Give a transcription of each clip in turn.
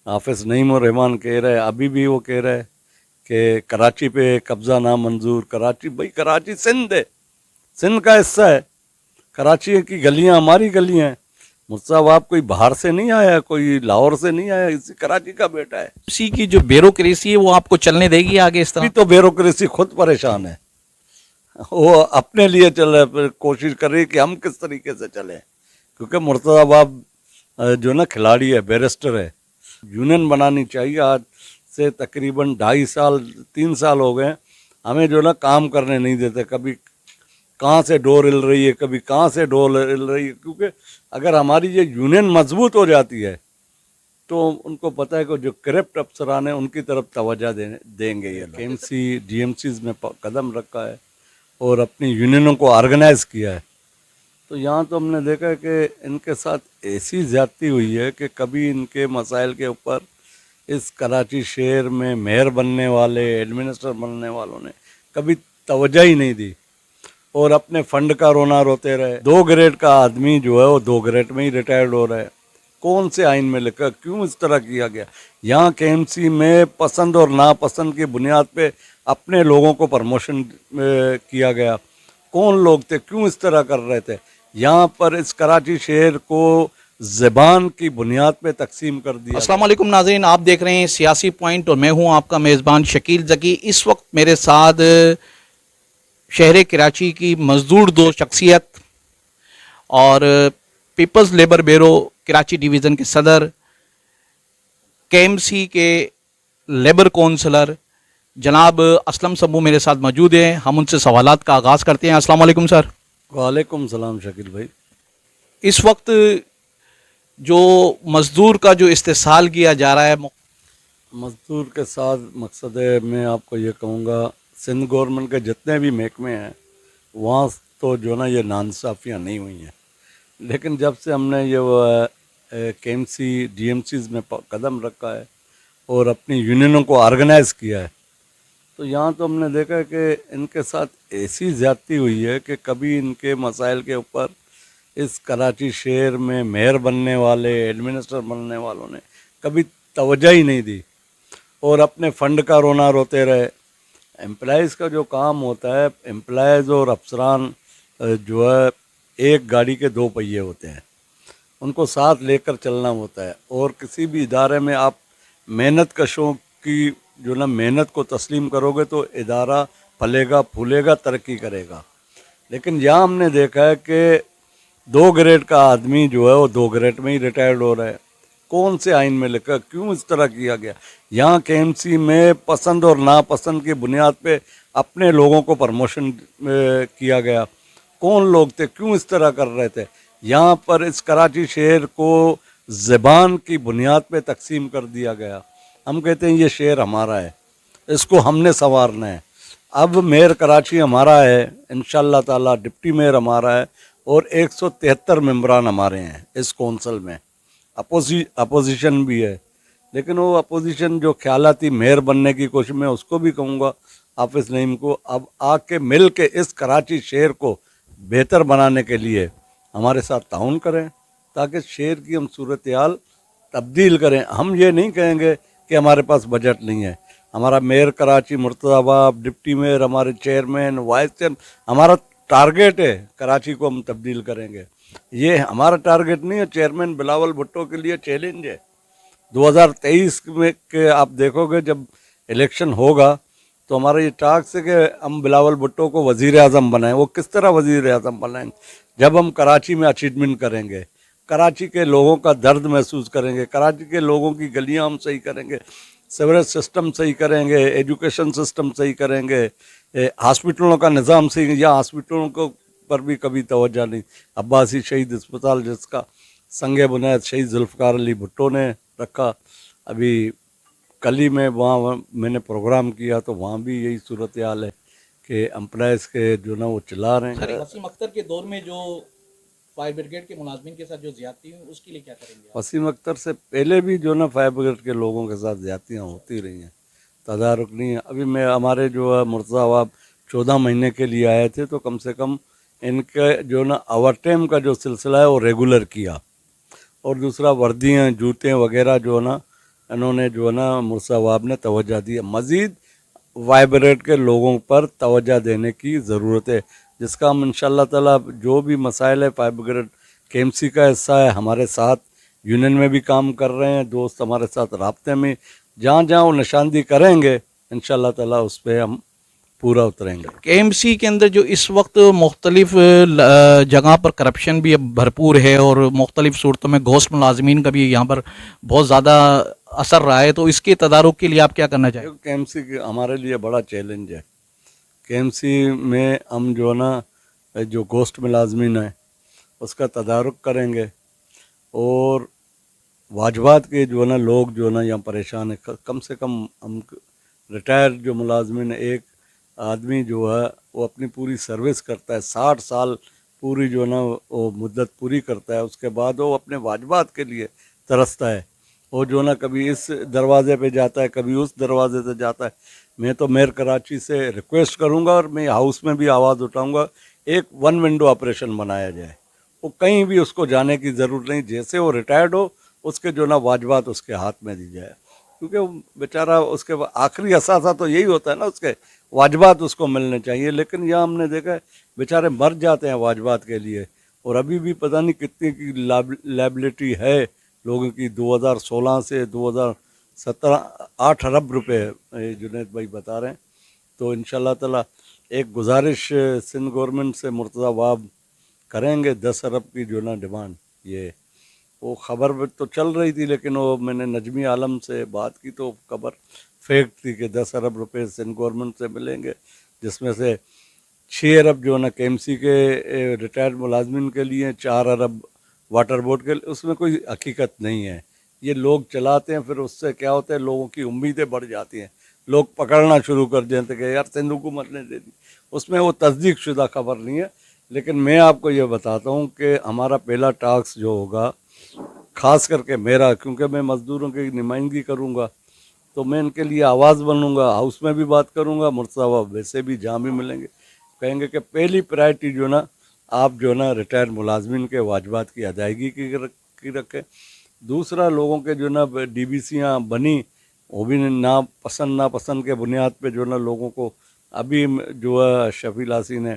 हाफिज नईम और रहमान कह रहे हैं, अभी भी वो कह रहे हैं कि कराची पे कब्जा ना मंजूर। कराची, भाई कराची सिंध है, सिंध का हिस्सा है। कराची की गलियां हमारी गलियां हैं। मुझसे आप कोई बाहर से नहीं आया, कोई लाहौर से नहीं आया, इसी कराची का बेटा है। इसी की जो ब्यूरोक्रेसी है वो आपको चलने देगी आगे इस अभी तरह? तो ब्यूरोक्रेसी खुद परेशान है, वो अपने लिए चल रहे, फिर कोशिश कर रही है कि हम किस तरीके से चलें। क्योंकि मुर्तज़ा बाब जो ना खिलाड़ी है, बैरिस्टर है, यूनियन बनानी चाहिए। आज से तकरीबन 2.5 साल 3 साल हो गए हमें जो ना काम करने नहीं देते। कभी कहाँ से डोर हिल रही है, कभी कहाँ से डोर हिल रही है। क्योंकि अगर हमारी ये यूनियन मजबूत हो जाती है तो उनको पता है कि जो करप्ट अफसरान हैं उनकी तरफ तवज्जो देंगे ये लोग। केएमसी डीएमसीज में कदम रखा है और अपनी यूनियनों को ऑर्गेनाइज किया है। तो यहाँ तो हमने देखा है कि इनके साथ ऐसी ज़्यादती हुई है कि कभी इनके मसाइल के ऊपर इस कराची शहर में मेयर बनने वाले, एडमिनिस्ट्रेटर बनने वालों ने कभी तवज्जो ही नहीं दी और अपने फंड का रोना रोते रहे। 2 ग्रेड का आदमी जो है वो 2 ग्रेड में ही रिटायर्ड हो रहा है। कौन से आइन में लिखा, क्यों इस तरह किया गया? यहाँ केएमसी में पसंद और नापसंद की बुनियाद पे अपने लोगों को प्रमोशन किया गया। कौन लोग थे, क्यों इस तरह कर रहे थे? यहाँ पर इस कराची शहर को ज़बान की बुनियाद पे तकसीम कर दिया। अस्सलाम वालेकुम नाज़रीन, आप देख रहे हैं सियासी पॉइंट और मैं हूं आपका मेज़बान शकील ज़की। इस वक्त मेरे साथ शहर कराची की मजदूर दोस्त शख्सियत और peoples labour bureau Karachi division के सदर, केएमसी के लेबर कौंसलर जनाब असलम सबू मेरे साथ मौजूद हैं। हम उनसे सवालात का आगाज़ करते हैं। अस्सलाम वालेकुम सर। वालेकुम सलाम शकील भाई। इस वक्त जो मजदूर का जो इस्तेसाल किया जा रहा है, मजदूर के साथ मकसद है, मैं आपको ये कहूँगा, सिंध गवर्नमेंट के जितने भी महकमे हैं वहाँ तो जो ना ये नाइंसाफ़ियाँ नहीं हुई हैं। लेकिन जब से हमने ये केएमसी डीएमसीज में कदम रखा है और अपनी यूनियनों को ऑर्गेनाइज किया है तो यहाँ तो हमने देखा है कि इनके साथ ऐसी ज़्यादती हुई है कि कभी इनके मसाइल के ऊपर इस कराची शहर में मेयर बनने वाले, एडमिनिस्ट्रेटर बनने वालों ने कभी तवज्जो ही नहीं दी और अपने फंड का रोना रोते रहे। एम्प्लॉइज़ का जो काम होता है, एम्प्लॉइज़ और अफसरान जो है एक गाड़ी के 2 पहिए होते हैं, उनको साथ लेकर चलना होता है। और किसी भी इदारे में आप मेहनत कशों की जो ना मेहनत को तस्लीम करोगे तो इदारा फलेगा, फूलेगा, तरक्की करेगा। लेकिन यहाँ हमने देखा है कि 2 ग्रेड का आदमी जो है वो 2 ग्रेड में ही रिटायर्ड हो रहा है। कौन से आइन में लिखा, क्यों इस तरह किया गया? यहाँ केएमसी में पसंद और नापसंद की बुनियाद पे अपने लोगों को प्रमोशन किया गया। कौन लोग थे, क्यों इस तरह कर रहे थे? यहाँ पर इस कराची शहर को ज़बान की बुनियाद पे तकसीम कर दिया गया। हम कहते हैं ये शहर हमारा है, इसको हमने संवारना है। अब मेयर कराची हमारा है, इंशाअल्लाह ताला डिप्टी मेयर हमारा है और 173 मेंबरान हमारे हैं इस कौंसल में। अपोजिशन भी है, लेकिन वो अपोजिशन जो ख्यालाती मेयर बनने की कोशिश में, उसको भी कहूँगा हाफिज नईम को अब आके मिल के इस कराची शहर को बेहतर बनाने के लिए हमारे साथ ताउन करें ताकि शहर की हम सूरत हाल तब्दील करें। हम ये नहीं कहेंगे कि हमारे पास बजट नहीं है। हमारा मेयर कराची मुर्तज़ा बाब, डिप्टी मेयर, हमारे चेयरमैन, वाइस चेयरमैन, हमारा टारगेट है कराची को हम तब्दील करेंगे। ये हमारा टारगेट नहीं है। चेयरमैन बिलावल भुट्टो के लिए चैलेंज है। 2023 में के आप देखोगे जब इलेक्शन होगा तो हमारा ये टास्क है कि हम बिलावल भुट्टो को वज़ीर आज़म बनाएं। वो किस तरह वज़ीर आज़म बनाएंगे? जब हम कराची में अचीवमेंट करेंगे, कराची के लोगों का दर्द महसूस करेंगे, कराची के लोगों की गलियां हम सही करेंगे, सीवरेज सिस्टम सही करेंगे, एजुकेशन सिस्टम सही करेंगे, हॉस्पिटलों का निज़ाम सही। या हॉस्पिटलों को पर भी कभी तवज्जो नहीं। अब्बासी शहीद अस्पताल जिसका संग बुनियाद शहीद जुल्फ़िकार अली भुट्टो ने रखा, अभी कल ही में वहाँ मैंने प्रोग्राम किया तो वहाँ भी यही सूरत हाल है कि एम्प्लॉयज़ के जो ना वो चिल्ला रहे हैं। वसीम अख्तर के दौर में जो फायर ब्रिगेड के मुलाजमिन के साथ जो ज्यादती हुई उसके लिए क्या करेंगे आप? वसीम अख्तर से पहले भी जो ना फायर ब्रिगेड के लोगों के साथ ज़्यादतियाँ होती रही हैं, तदारुक नहीं है। अभी मैं हमारे जो है मुर्तज़ा बाब 14 महीने के लिए आए थे तो कम से कम इनके जो ना ओवर टाइम का जो सिलसिला है वो रेगुलर किया। और दूसरा वर्दियाँ, जूते वगैरह जो ना انہوں نے جو ہے نا مرزا واب نے توجہ دی ہے. مزید وائبریٹ کے لوگوں پر توجہ دینے کی ضرورت ہے، جس کا ہم انشاءاللہ تعالیٰ جو بھی مسائل ہے وائبریٹ کے ایم سی کا حصہ ہے، ہمارے ساتھ یونین میں بھی کام کر رہے ہیں، دوست ہمارے ساتھ رابطے میں، جہاں جہاں وہ نشاندہی کریں گے انشاءاللہ تعالیٰ اس پہ ہم پورا اتریں گے. کے ایم سی کے اندر جو اس وقت مختلف جگہ پر کرپشن بھی اب بھرپور ہے اور مختلف صورتوں میں گھوسٹ ملازمین کا بھی یہاں پر بہت زیادہ اثر رہا ہے، تو اس کے تدارک کے لیے آپ کیا کرنا چاہیں گے؟ کے ایم سی ہمارے لیے بڑا چیلنج ہے. کے ایم سی میں ہم جو ہے نا جو گوشت ملازمین ہیں اس کا تدارک کریں گے، اور واجبات کے جو ہے نا لوگ جو ہے نا یہاں پریشان ہیں. کم سے کم ہم ریٹائر جو ملازمین ہیں، ایک آدمی جو ہے وہ اپنی پوری سروس کرتا ہے، 60 سال پوری جو ہے نا وہ مدت پوری کرتا ہے، اس کے بعد وہ اپنے واجبات کے لیے ترستا ہے. وہ جو ہے نا کبھی اس دروازے پہ جاتا ہے، کبھی اس دروازے سے جاتا ہے. میں تو میئر کراچی سے ریکویسٹ کروں گا، اور میں ہاؤس میں بھی آواز اٹھاؤں گا، ایک ون ونڈو آپریشن بنایا جائے. وہ کہیں بھی اس کو جانے کی ضرورت نہیں، جیسے وہ ریٹائرڈ ہو اس کے جو ہے نا واجبات اس کے ہاتھ میں دی جائے، کیونکہ وہ بیچارہ اس کے آخری اثاثہ تو یہی ہوتا ہے نا، اس کے واجبات اس کو ملنے چاہیے. لیکن یہاں ہم نے دیکھا ہے بیچارے مر جاتے ہیں واجبات کے لیے، اور ابھی بھی پتہ نہیں کتنی کی لائبلٹی ہے لوگوں کی. 2016 سے 2017 8 ارب روپے جنید بھائی بتا رہے ہیں. تو انشاءاللہ تعالیٰ ایک گزارش سندھ گورنمنٹ سے مرتضی واب کریں گے، 10 ارب کی جو نا ڈیمانڈ. یہ وہ خبر تو چل رہی تھی، لیکن وہ میں نے نجمی عالم سے بات کی تو خبر فیک تھی کہ 10 ارب روپے سندھ گورنمنٹ سے ملیں گے، جس میں سے 6 ارب جو ہے نا کے ایم سی کے ریٹائرڈ ملازمین کے لیے، 4 ارب واٹر بورڈ کے لیے. اس میں کوئی حقیقت نہیں ہے، یہ لوگ چلاتے ہیں. پھر اس سے کیا ہوتا ہے، لوگوں کی امیدیں بڑھ جاتی ہیں، لوگ پکڑنا شروع کر دیتے کہ یار سندھ حکومت نے دے دی. اس میں وہ تصدیق شدہ خبر نہیں ہے. لیکن میں آپ کو یہ بتاتا ہوں کہ ہمارا پہلا ٹاسک جو ہوگا، خاص کر کے میرا، کیونکہ میں مزدوروں کی نمائندگی کروں گا، تو میں ان کے لیے آواز بنوں گا، ہاؤس میں بھی بات کروں گا، مرتضی واب ویسے بھی جہاں بھی ملیں گے کہیں گے کہ پہلی پرائرٹی جو نا آپ جو نا ریٹائر ملازمین کے واجبات کی ادائیگی کی رکھیں. دوسرا، لوگوں کے جو نا ڈی بی سیاں بنی، وہ بھی ناپسند کے بنیاد پہ جو نا لوگوں کو، ابھی جو ہے شفیع لاسی نے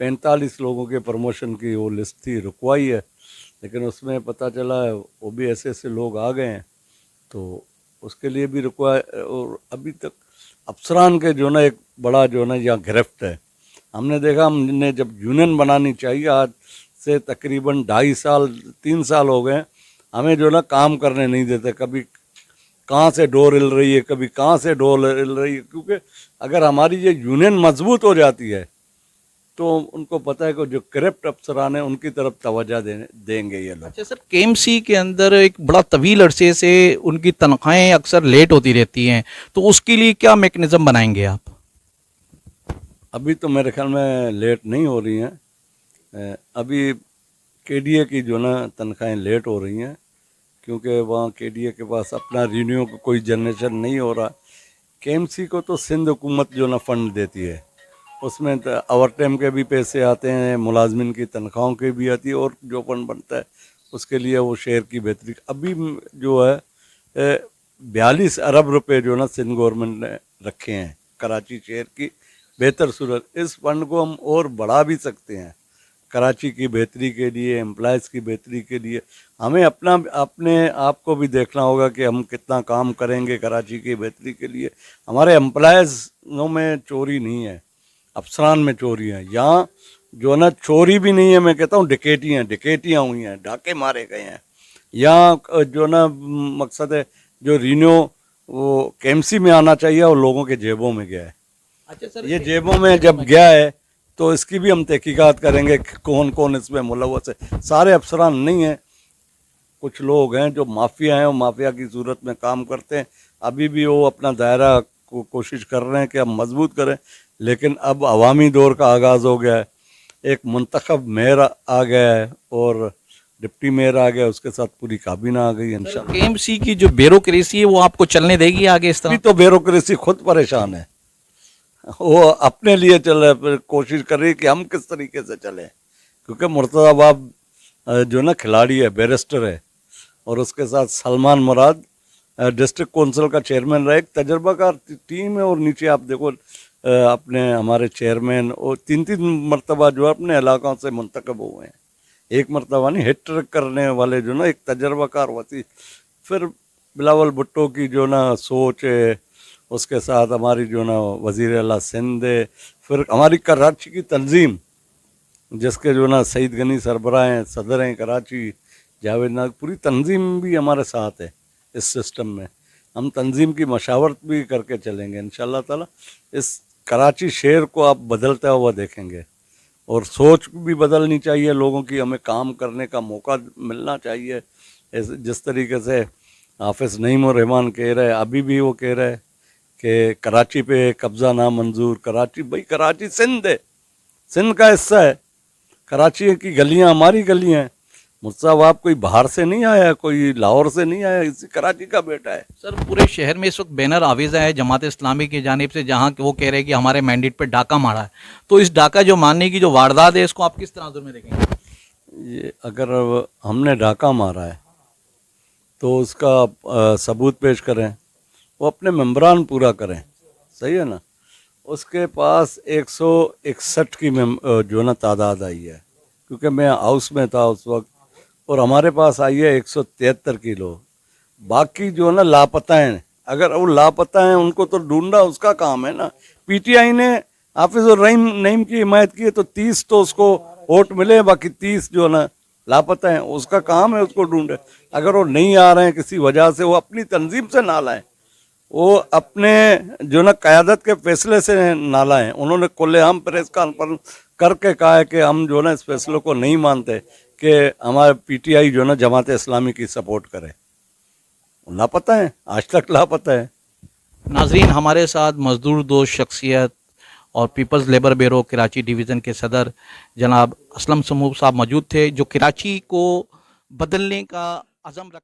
45 لوگوں کے پروموشن کی وہ لسٹ تھی رکوائی ہے، لیکن اس میں پتہ چلا ہے وہ بھی ایسے لوگ آ گئے ہیں، تو اس کے لیے بھی اور ابھی تک افسران کے جو نا ایک بڑا جو نا یہاں گرفت ہے. ہم نے دیکھا، ہم نے جب یونین بنانی چاہیے، آج سے تقریباً 2.5 سال 3 سال ہو گئے، ہمیں جو نا کام کرنے نہیں دیتے. کبھی کہاں سے ڈور ہل رہی ہے، کبھی کہاں سے ڈور ہل رہی ہے، کیونکہ اگر ہماری یہ یونین مضبوط ہو جاتی ہے تو ان کو پتہ ہے کہ جو کرپٹ افسران ہیں ان کی طرف توجہ دیں گے یہ لوگ. اچھا سر، کے ایم سی کے اندر ایک بڑا طویل عرصے سے ان کی تنخواہیں اکثر لیٹ ہوتی رہتی ہیں، تو اس کے لیے کیا میکنزم بنائیں گے آپ؟ ابھی تو میرے خیال میں لیٹ نہیں ہو رہی ہیں. ابھی کے ڈی اے کی جو نا تنخواہیں لیٹ ہو رہی ہیں، کیونکہ وہاں کے ڈی اے کے پاس اپنا رینیو کا کوئی جنریشن نہیں ہو رہا. کے ایم سی کو تو سندھ حکومت جو نا فنڈ دیتی ہے، اس میں اوور ٹائم کے بھی پیسے آتے ہیں، ملازمین کی تنخواہوں کے بھی آتی ہے، اور جو فنڈ بنتا ہے اس کے لیے وہ شہر کی بہتری. ابھی جو ہے 42 ارب روپے جو نا سندھ گورنمنٹ نے رکھے ہیں کراچی شہر کی بہتر صورت. اس فنڈ کو ہم اور بڑھا بھی سکتے ہیں کراچی کی بہتری کے لیے، امپلائز کی بہتری کے لیے. ہمیں اپنے آپ کو بھی دیکھنا ہوگا کہ ہم کتنا کام کریں گے کراچی کی بہتری کے لیے. ہمارے امپلائزوں میں چوری نہیں ہے، افسران میں چوری ہیں. یہاں جو نا چوری بھی نہیں ہے، میں کہتا ہوں ڈکیٹیاں ہوئی ہیں، ڈاکے مارے گئے ہیں. یہاں جو نا مقصد ہے، جو رینیو وہ کے ایم سی میں آنا چاہیے اور لوگوں کے جیبوں میں گیا ہے. اچھا سر، یہ جیبوں میں جب گیا ہے تو اس کی بھی ہم تحقیقات کریں گے کہ کون اس میں ملوث ہے. سارے افسران نہیں ہیں، کچھ لوگ ہیں جو مافیا ہیں، وہ مافیا کی صورت میں کام کرتے ہیں. ابھی بھی وہ اپنا دائرہ کو کوشش کر رہے ہیں کہ ہم مضبوط کریں، لیکن اب عوامی دور کا آغاز ہو گیا ہے. ایک منتخب میئر آ گیا ہے اور ڈپٹی میئر آ گیا، اس کے ساتھ پوری کابینہ آ گئی انشاءاللہ. کے ایم سی کی جو بیوروکریسی ہے وہ آپ کو چلنے دے گی آگے اس طرح؟ ابھی تو بیوروکریسی خود پریشان ہے، وہ اپنے لیے چل رہے، پھر کوشش کر رہی ہے کہ ہم کس طریقے سے چلیں. کیونکہ مرتضی واب جو نا کھلاڑی ہے، بیرسٹر ہے، اور اس کے ساتھ سلمان مراد डिस्ट्रिक्ट कौंसिल का चेयरमैन रहा, एक तजर्बाकार टीम है। और नीचे आप देखो अपने हमारे चेयरमैन और 3-3 मरतबा जो अपने इलाकों से मुंतखब हुए हैं, एक मरतबा नहीं, हैट्रिक करने वाले जो ना एक तजर्बाकार वसी। फिर बिलावल भुट्टो की जो ना सोच है, उसके साथ हमारी जो ना वज़ीर आला सिंध है, फिर हमारी कराची की तंजीम जिसके जो ना सईद गनी सरबराह हैं, सदर हैं कराची जावेद नाग, पूरी तंजीम भी हमारे साथ है इस सिस्टम में। हम तंजीम की मशावरत भी करके चलेंगे इंशाअल्लाह ताला। इस कराची शहर को आप बदलता हुआ देखेंगे और सोच भी बदलनी चाहिए लोगों की, हमें काम करने का मौका मिलना चाहिए। जिस तरीके से हाफिज़ नईम और रहमान कह रहे हैं, अभी भी वो कह रहे हैं कि कराची पे कब्ज़ा ना मंजूर। कराची भाई, कराची सिंध है, सिंध का हिस्सा है। कराची की गलियां हमारी गलियां हैं। मुझसे आप कोई बाहर से नहीं आया, कोई लाहौर से नहीं आया, इसी कराची का बेटा है। सर पूरे शहर में इस वक्त बैनर आवेज़ा है जमात इस्लामी की जानिब से, जहां कि वो कह रहे हैं कि हमारे मैंडेट पे डाका मारा है। तो इस डाका जो मारने की जो वारदात है, इसको आप किस तनाजुर में देखेंगे? ये अगर हमने डाका मारा है तो उसका सबूत पेश करें, वो अपने मेंबरान पूरा करें, सही है ना। उसके पास 161 की जो ना तादाद आई है, क्योंकि मैं हाउस में था उस वक्त, और हमारे पास आई है 173 किलो। बाकी जो ना लापता हैं, अगर वो लापता हैं उनको तो ढूंढना उसका काम है ना। पीटीआई ने हाफिज और रहीम नईम की हिमायत की है तो 30 तो उसको वोट मिले, बाकी 30 जो ना लापता हैं, उसका काम है उसको ढूंढे। अगर वो नहीं आ रहे हैं किसी वजह से, वो अपनी तंजीम से ना लाएं, वो अपने जो ना क़यादत के फैसले से ना लाएं। उन्होंने खुलेआम प्रेस कॉन्फ्रेंस करके कहा है कि हम जो ना इस फैसले को नहीं मानते कि हमारे पीटीआई जो ना जमात इस्लामी की सपोर्ट करे। लापता है, आज तक लापता है। नाजरीन, हमारे साथ मजदूर दोस्त शख्सियत और peoples labour bureau Karachi division के सदर जनाब असलम समूह साहब मौजूद थे, जो कराची को बदलने का अज़म रख